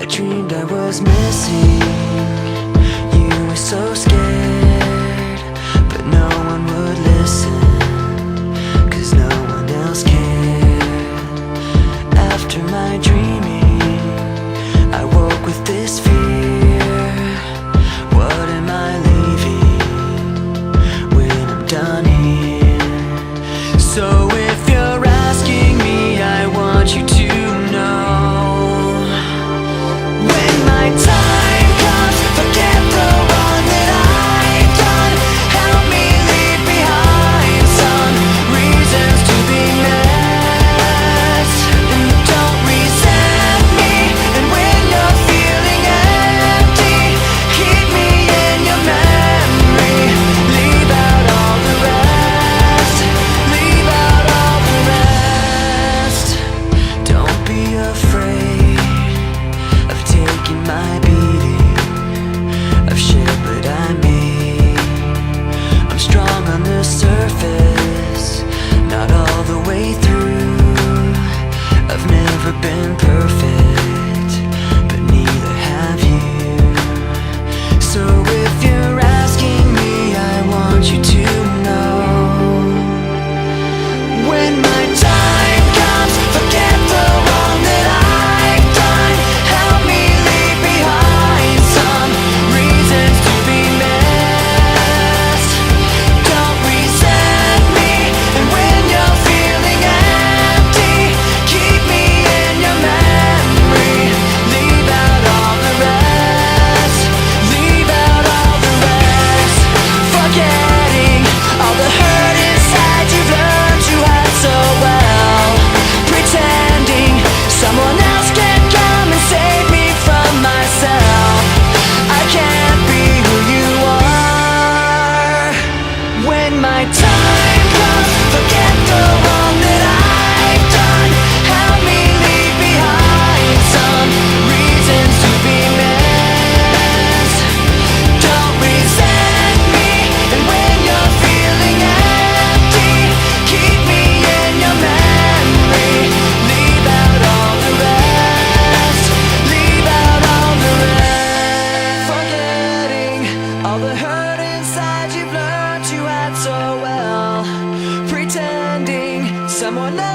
I dreamed I was missing. You were so scared, but no one would listen, 'cause no one else cared. After my dreaming, I woke with this fear. What am I leaving when I'm done here? So if you're asking me, I want you to know, when my time comes, forget the wrong that I've done. Help me leave behind some reasons to be met, and don't resent me. And when you're feeling empty, keep me in your memory. Leave out all the rest, leave out all the rest. Don't be afraid of taking my beating, of shit but I made. I'm strong on the surface, not all the way through. I've never been perfect, but neither have you. So if you're asking me, I want you to know, when my time comes, forget the wrong that I've done. Help me leave behind some reasons to be missed. Don't resent me. And when you're feeling empty, keep me in your memory. Leave out all the rest, leave out all the rest. Forgetting all the hurt inside you've learned you had so well. Pretending someone else can come and save me from myself. I can't be who you are. When my time comes, forget the wrong that I've done. Help me leave behind some reasons to be missed. Don't resent me. And when you're feeling empty, keep me in your memory. Leave out all the rest, leave out all the rest. Forgetting all the hurt inside you've learned you had so well. Pretending someone else